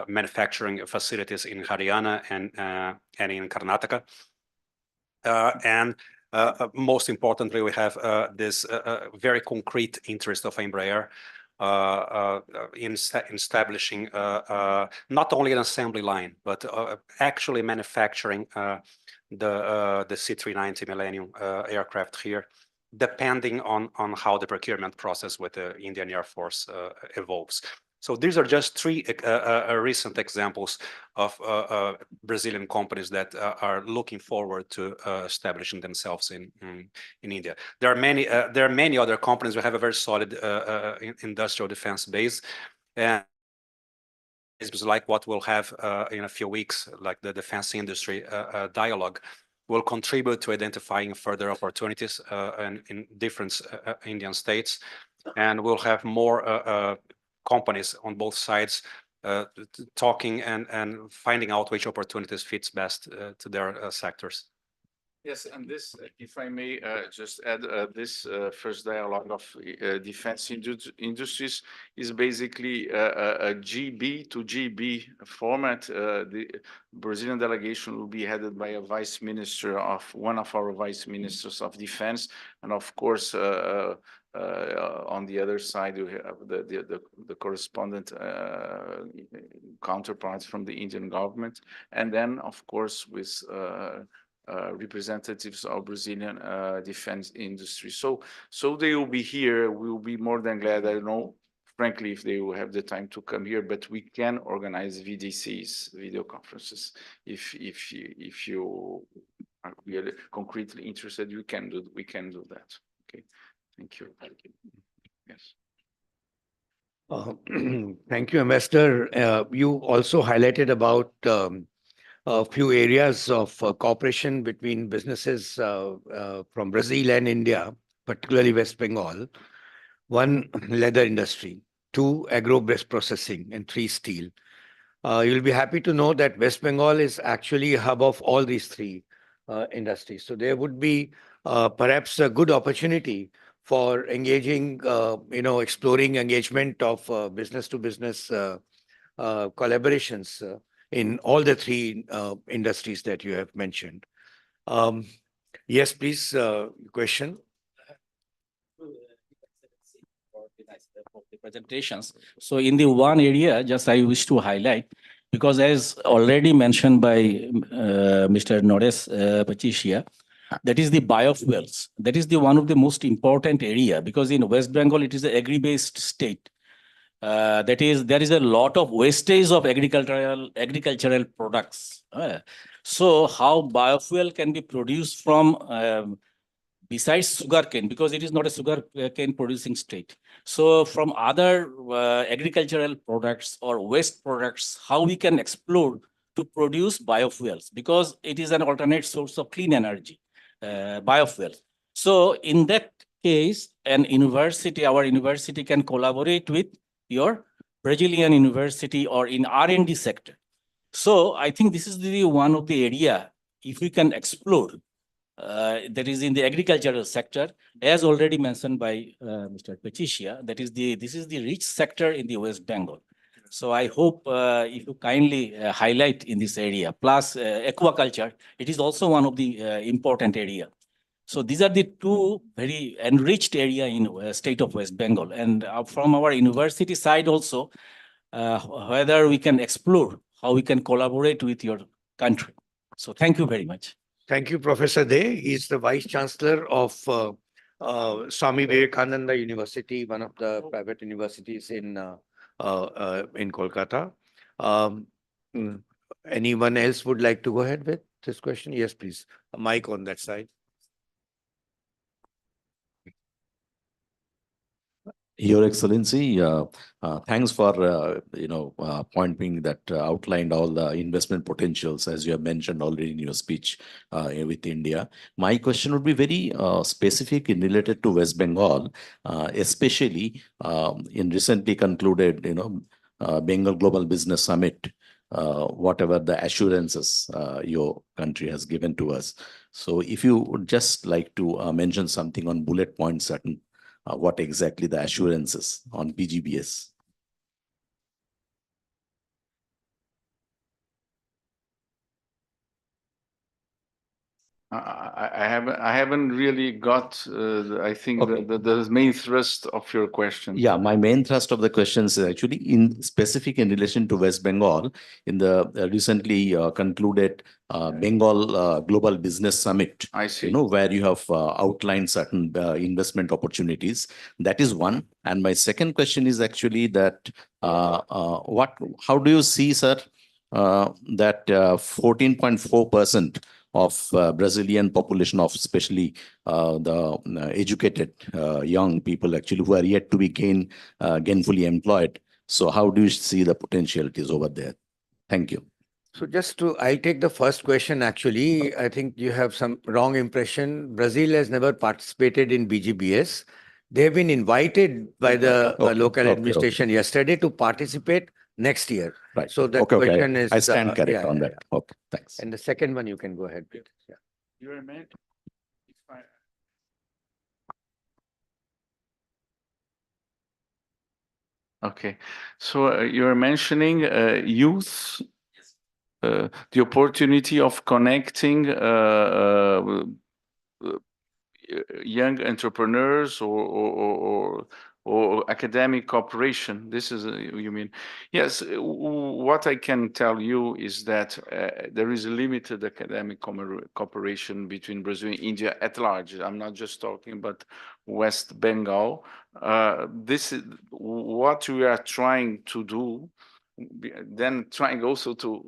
manufacturing facilities in Haryana and in Karnataka. And most importantly, we have this very concrete interest of Embraer in establishing not only an assembly line, but actually manufacturing the C-390 Millennium aircraft here, depending on how the procurement process with the Indian Air Force evolves. So these are just three recent examples of Brazilian companies that are looking forward to establishing themselves in India. There are many other companies who have a very solid industrial defense base, and it's like what we'll have in a few weeks, like the defense industry dialogue, will contribute to identifying further opportunities in different Indian states, and we'll have more companies on both sides talking and finding out which opportunities fits best to their sectors. Yes, and this, if I may just add, this first dialogue of defense industries is basically a GB to GB format. The Brazilian delegation will be headed by a vice minister of one of our vice ministers of defense, and of course, on the other side, we have the correspondent counterparts from the Indian government, and then, of course, with representatives of Brazilian defense industry. So they will be here. We will be more than glad. I don't know, frankly, if they will have the time to come here, but we can organize VDCs, video conferences. If you are really concretely interested, we can do that. Okay, thank you. Yes. Thank you, Ambassador. You also highlighted about a few areas of cooperation between businesses from Brazil and India, particularly West Bengal. One, leather industry. Two, agro-based processing. And three, steel. You'll be happy to know that West Bengal is actually a hub of all these three industries. So there would be perhaps a good opportunity for engaging, exploring engagement of business to business collaborations in all the three industries that you have mentioned. Yes, please, question. For the presentations. So in the one area, just I wish to highlight, because as already mentioned by Mr. Nores Patricia, that is the biofuels. That is the one of the most important area, because in West Bengal, it is an agri-based state. That is, there is a lot of wastage of agricultural products. So how biofuel can be produced from besides sugarcane, because it is not a sugarcane producing state. So from other agricultural products or waste products, how we can explore to produce biofuels, because it is an alternate source of clean energy, biofuels. So in that case, our university can collaborate with your Brazilian university or in R&D sector. So I think this is the one of the area, if we can explore, that is in the agricultural sector, as already mentioned by Mr. Patricia, this is the rich sector in the West Bengal. So I hope if you kindly highlight in this area, plus aquaculture, it is also one of the important area. So these are the two very enriched area in state of West Bengal. And from our university side also, whether we can explore how we can collaborate with your country. So thank you very much. Thank you, Professor Dey. He's the Vice Chancellor of Swami Vivekananda University, one of the private universities in Kolkata. Anyone else would like to go ahead with this question? Yes, please. A mic on that side. Your Excellency, thanks for pointing that outlined all the investment potentials as you have mentioned already in your speech with India. My question would be very specific and related to West Bengal, especially in recently concluded, Bengal Global Business Summit. Whatever the assurances your country has given to us. So if you would just like to mention something on bullet points, certain what exactly the assurances on BGBS. I haven't really got, I think, Okay. the main thrust of your question. Yeah, my main thrust of the questions is actually in specific in relation to West Bengal in the recently concluded Bengal Global Business Summit. I see. Where you have outlined certain investment opportunities. That is one. And my second question is actually that how do you see, sir, that 14.4% of Brazilian population of especially the educated young people actually who are yet to be gainfully employed. So how do you see the potentialities over there? Thank you. So I'll take the first question actually. I think you have some wrong impression. Brazil has never participated in BGBS. They have been invited by the local administration yesterday to participate next year. Right. So the question is... I stand correct on that. Okay, thanks. And the second one you can go ahead with. Yeah. You're a man. Okay, so you're mentioning youth, the opportunity of connecting young entrepreneurs or or academic cooperation. This is, you mean? Yes, what I can tell you is that there is a limited academic cooperation between Brazil and India at large. I'm not just talking about West Bengal. This is what we are trying to do, then trying also to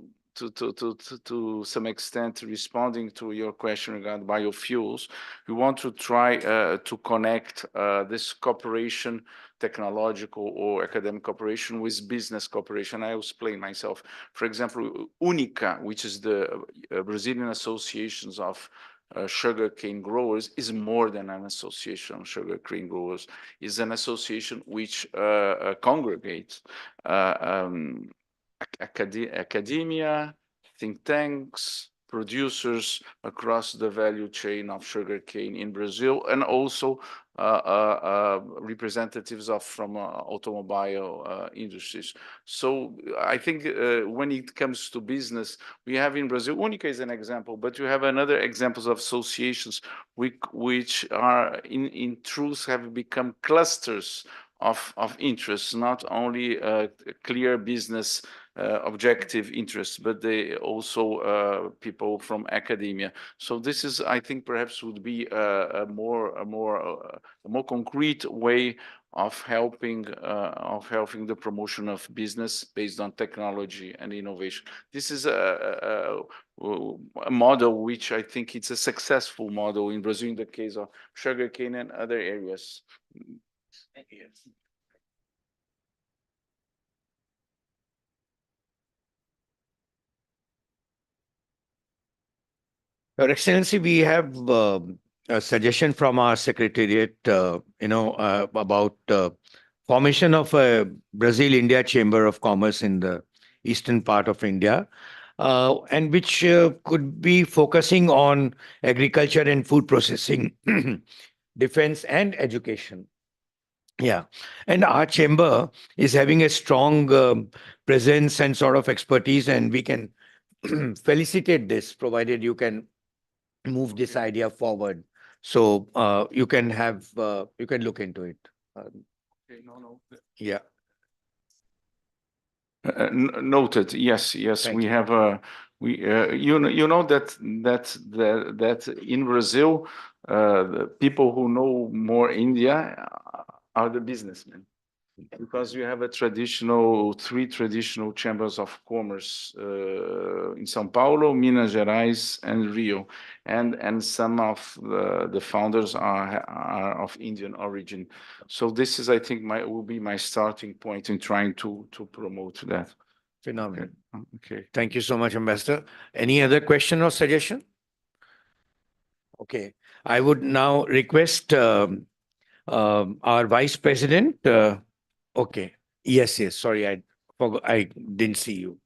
some extent responding to your question regarding biofuels. We want to try to connect this cooperation, technological or academic cooperation, with business cooperation. I will explain myself. For example, UNICA, which is the Brazilian Associations of sugarcane growers, is more than an association of sugarcane growers. Is an association which congregates academia, think tanks, producers across the value chain of sugarcane in Brazil, and also representatives from automobile industries. So I think when it comes to business, we have in Brazil, UNICA is an example, but you have another examples of associations which are in truth have become clusters of interest, not only clear business objective interests, but they also people from academia. So this is, I think, perhaps would be a more concrete way of helping the promotion of business based on technology and innovation. This is a model which I think it's a successful model in Brazil in the case of sugarcane and other areas. Yes. Your Excellency, we have a suggestion from our secretariat, about formation of a Brazil-India Chamber of Commerce in the eastern part of India, and which could be focusing on agriculture and food processing, defense and education. Yeah, and our chamber is having a strong presence and sort of expertise, and we can felicitate this, provided you can move this idea forward. So you can look into it. Okay, no. Yeah. Noted. Yes. Thank We you. have you know that in Brazil, the people who know more India are the businessmen, because you have three traditional chambers of commerce in São Paulo, Minas Gerais, and Rio, and some of the founders are of Indian origin. So this is, I think, will be my starting point in trying to promote that. Phenomenal. Okay. Thank you so much, Ambassador. Any other question or suggestion? Okay, I would now request our Vice President. Okay. Yes. Sorry, I forgot. I didn't see you.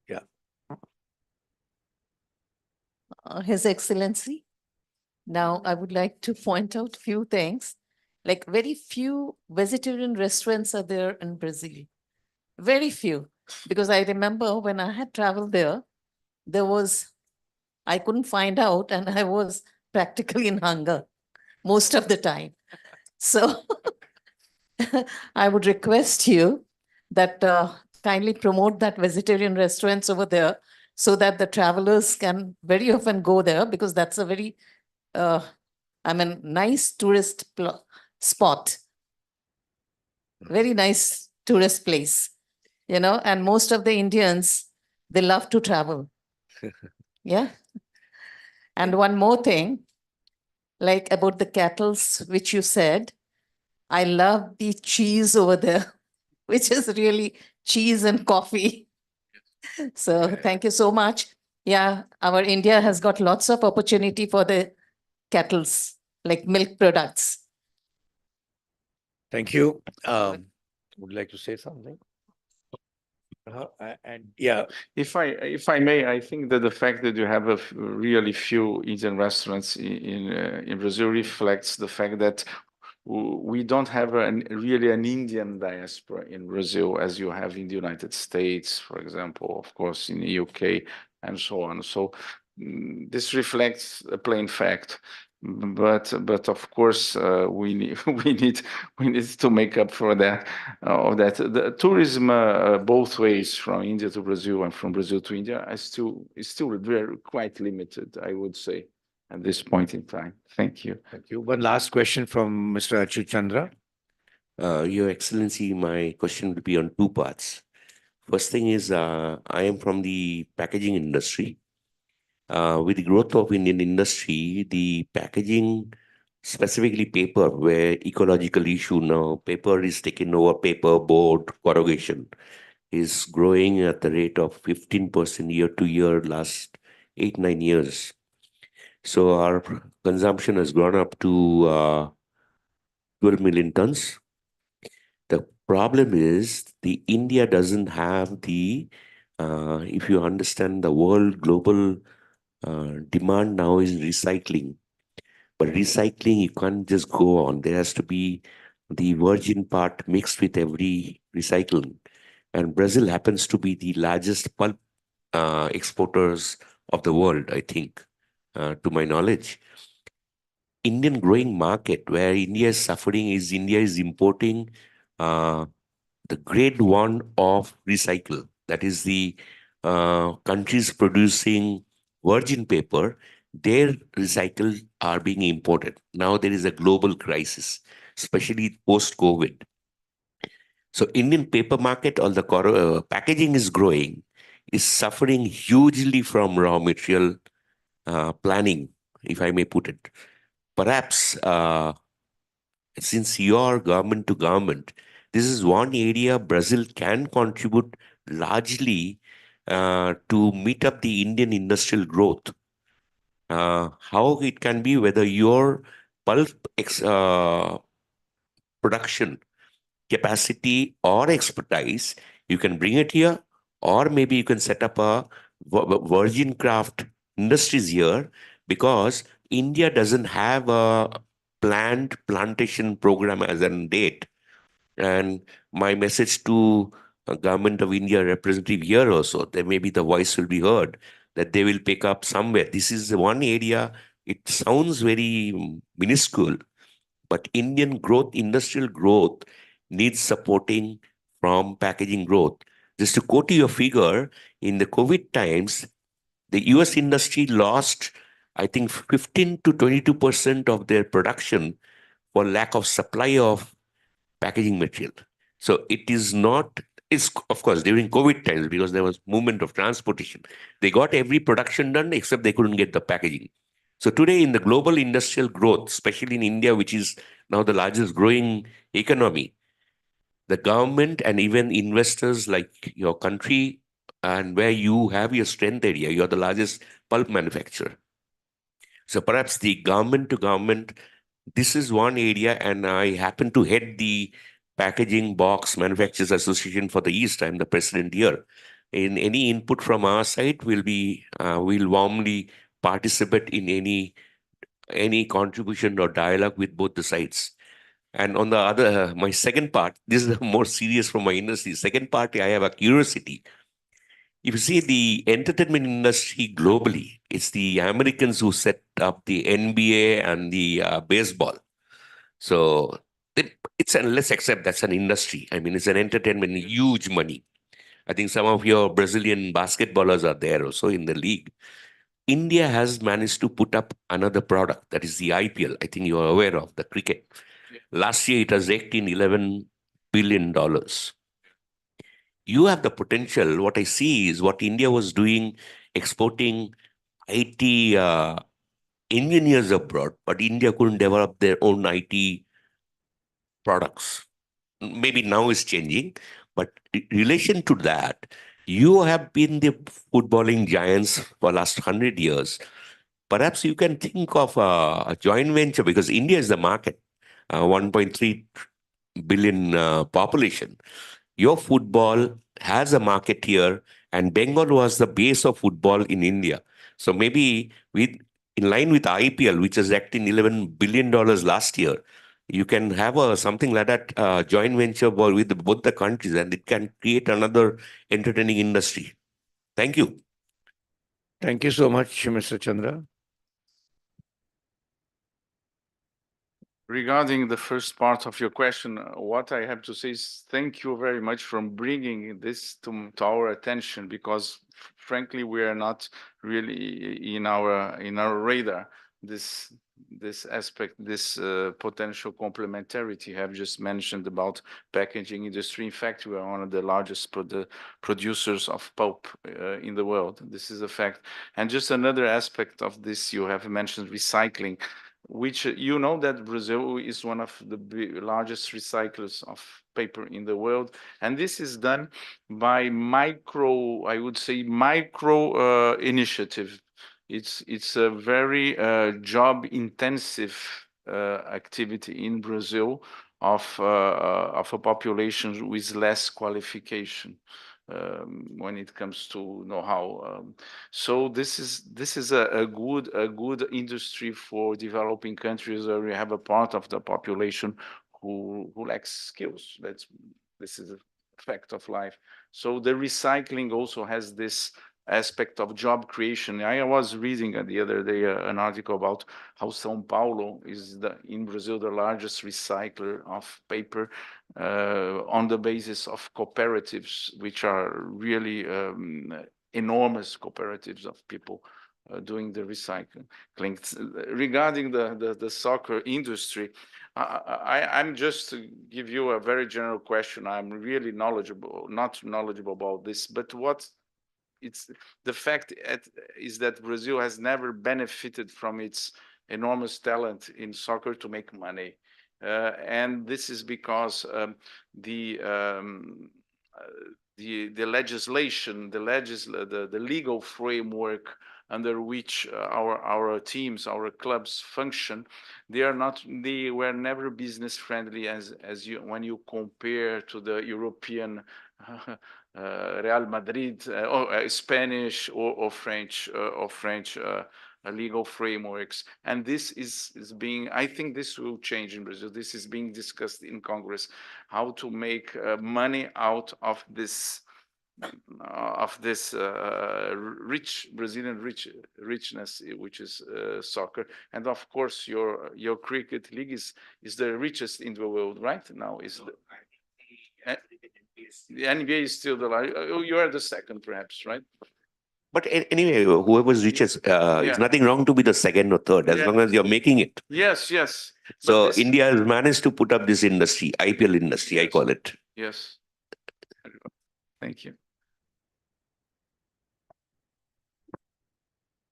Yeah. His Excellency, now I would like to point out few things. Like very few vegetarian restaurants are there in Brazil. Very few. Because I remember when I had traveled there, I couldn't find out, and I was practically in hunger most of the time. So I would request you that kindly promote that vegetarian restaurants over there, so that the travelers can very often go there, because that's a very, nice tourist spot. Very nice tourist place, and most of the Indians, they love to travel. Yeah. And one more thing, like about the kettles, which you said, I love the cheese over there, which is really cheese and coffee. So thank you so much. Yeah, our India has got lots of opportunity for the kettles, like milk products. Thank you. Would like to say something? And yeah, if I may, I think that the fact that you have really few Indian restaurants in Brazil reflects the fact that we don't have really an Indian diaspora in Brazil as you have in the United States, for example, of course, in the UK and so on. So this reflects a plain fact. But of course, we need we need to make up for that. The tourism both ways from India to Brazil and from Brazil to India is still very quite limited, I would say, at this point in time. Thank you. Thank you. One last question from Mr. Achyut Chandra. Your Excellency, my question will be on two parts. First thing is, I am from the packaging industry. With the growth of Indian industry, the packaging, specifically paper, where ecological issue now, paper is taking over, paper, board, corrugation, is growing at the rate of 15% year to year last 8-9 years. So our consumption has gone up to 12 million tons. The problem is the India doesn't have the, if you understand the world global demand now is recycling. But recycling, you can't just go on. There has to be the virgin part mixed with every recycling. And Brazil happens to be the largest pulp exporters of the world, I think, to my knowledge. Indian growing market where India is suffering is India is importing the grade 1 of recycle. That is the countries producing virgin paper, their recycle are being imported. Now there is a global crisis, especially post-COVID. So Indian paper market, all the packaging is growing, is suffering hugely from raw material planning, if I may put it. Perhaps since your government to government, this is one area Brazil can contribute largely to meet up the Indian industrial growth. How it can be whether your pulp production capacity or expertise, you can bring it here, or maybe you can set up a virgin craft industries here, because India doesn't have a planned plantation program as an date. And my message to government of India representative here also, that maybe the voice will be heard, that they will pick up somewhere. This is one area, it sounds very minuscule, but Indian growth, industrial growth needs supporting from packaging growth. Just to quote you a figure, in the COVID times, the US industry lost, I think, 15 to 22% of their production for lack of supply of packaging material. So it is not, it's of course during COVID times, because there was movement of transportation. They got every production done except they couldn't get the packaging. So today in the global industrial growth, especially in India, which is now the largest growing economy, the government and even investors like your country and where you have your strength area, you're the largest pulp manufacturer. So perhaps the government to government, this is one area, and I happen to head the Packaging Box Manufacturers Association for the East. I'm the president here. In any input from our side, we'll warmly participate in any contribution or dialogue with both the sides. And on the other, my second part, this is more serious from my industry. Second part, I have a curiosity. If you see the entertainment industry globally, it's the Americans who set up the NBA and the baseball. So let's accept that's an industry. I mean, it's an entertainment, huge money. I think some of your Brazilian basketballers are there also in the league. India has managed to put up another product, that is the IPL. I think you are aware of the cricket. Yeah. Last year, it has raked in $11 billion. You have the potential. What I see is what India was doing, exporting IT engineers abroad, but India couldn't develop their own IT products. Maybe now it's changing, but in relation to that, you have been the footballing giants for the last 100 years. Perhaps you can think of a joint venture, because India is the market, 1.3 billion population. Your football has a market here, and Bengal was the base of football in India. So maybe in line with IPL, which has racked in $11 billion last year, you can have something like that joint venture with both the countries, and it can create another entertaining industry. Thank you. Thank you so much, Mr. Chandra. Regarding the first part of your question, what I have to say is thank you very much for bringing this to our attention, because frankly, we are not really in our radar, this aspect, this potential complementarity you have just mentioned about packaging industry. In fact, we are one of the largest producers of pulp in the world. This is a fact. And just another aspect of this, you have mentioned recycling, which you know that Brazil is one of the largest recyclers of paper in the world. And this is done by micro, I would say, micro initiative. It's a very job intensive activity in Brazil of a population with less qualification when it comes to know-how. So this is a good industry for developing countries where we have a part of the population who lacks skills. This is a fact of life. So the recycling also has this aspect of job creation. I was reading the other day an article about how São Paulo is in Brazil the largest recycler of paper on the basis of cooperatives, which are really enormous cooperatives of people doing the recycling. Regarding the soccer industry, I'm just to give you a very general question. I'm really not knowledgeable about this, but it's the fact is that Brazil has never benefited from its enormous talent in soccer to make money. And this is because the legislation, the legal framework under which our teams, our clubs function, they were never business friendly when you compare to the European Real Madrid or Spanish or French legal frameworks. And this is being, I think this will change in Brazil. This is being discussed in Congress, how to make money out of this rich Brazilian richness, which is soccer. And of course, your cricket league is the richest in the world right now. The NBA is still the largest. You are the second, perhaps, right? But anyway, whoever's richest, it's nothing wrong to be the second or third, as long as you're making it. Yes. So India has managed to put up this industry, IPL industry, I call it. Yes. Thank you.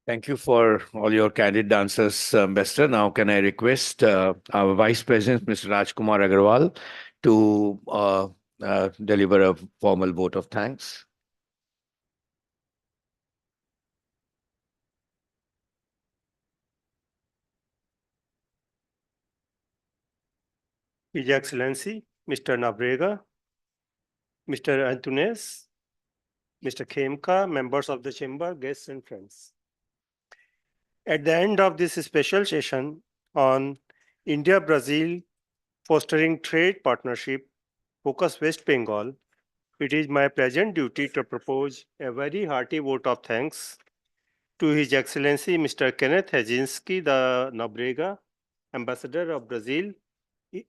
Thank you for all your candid answers, Ambassador. Now, can I request our Vice President, Mr. Rajkumar Agarwal, to deliver a formal vote of thanks? His Excellency, Mr. Nabrega, Mr. Antunes, Mr. Khemka, members of the chamber, guests and friends. At the end of this special session on India-Brazil fostering trade partnership, Focus West Bengal, it is my pleasant duty to propose a very hearty vote of thanks to His Excellency Mr. Kenneth Haczynski da Nóbrega, Ambassador of Brazil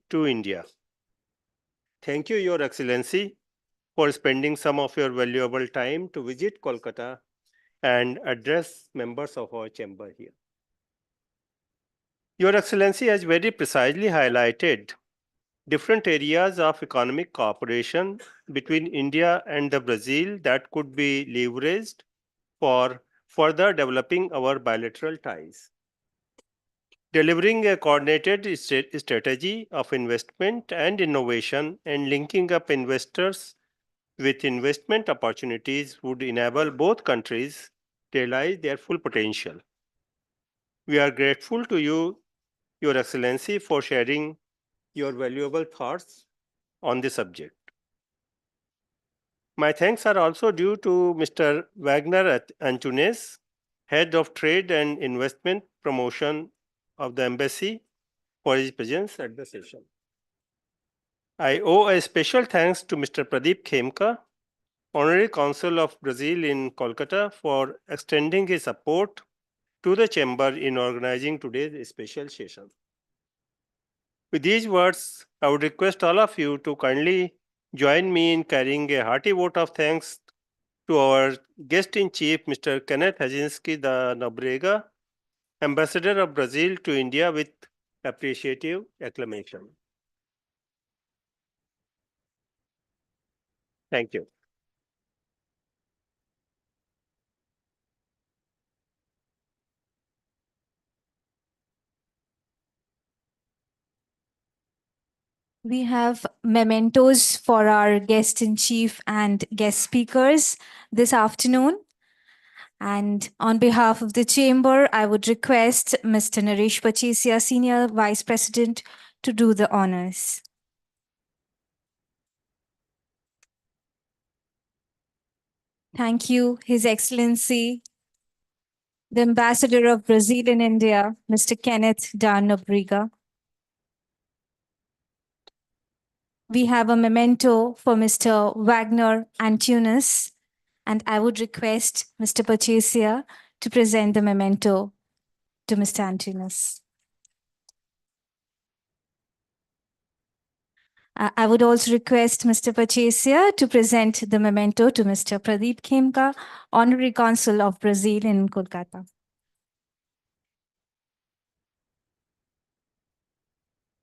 to India. Thank you, Your Excellency, for spending some of your valuable time to visit Kolkata and address members of our chamber here. Your Excellency has very precisely highlighted different areas of economic cooperation between India and the Brazil that could be leveraged for further developing our bilateral ties. Delivering a coordinated strategy of investment and innovation and linking up investors with investment opportunities would enable both countries to realize their full potential. We are grateful to you, Your Excellency, for sharing your valuable thoughts on the subject. My thanks are also due to Mr. Wagner Antunes, Head of Trade and Investment Promotion of the Embassy, for his presence at the session. I owe a special thanks to Mr. Pradeep Khemka, Honorary Consul of Brazil in Kolkata, for extending his support to the Chamber in organizing today's special session. With these words, I would request all of you to kindly join me in carrying a hearty vote of thanks to our guest in chief, Mr. Kenneth Hazinski da Nobrega, Ambassador of Brazil to India, with appreciative acclamation. Thank you. We have mementos for our guest in chief and guest speakers this afternoon. And on behalf of the chamber, I would request Mr. Naresh Pachesia, Senior Vice President, to do the honors. Thank you, His Excellency, the Ambassador of Brazil in India, Mr. Kenneth da Nobrega. We have a memento for Mr. Wagner Antunes, and I would request Mr. Pachesia to present the memento to Mr. Antunes. I would also request Mr. Pachesia to present the memento to Mr. Pradeep Khemka, Honorary Consul of Brazil in Kolkata.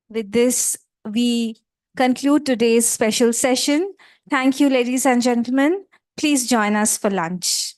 With this, we conclude today's special session. Thank you, ladies and gentlemen. Please join us for lunch.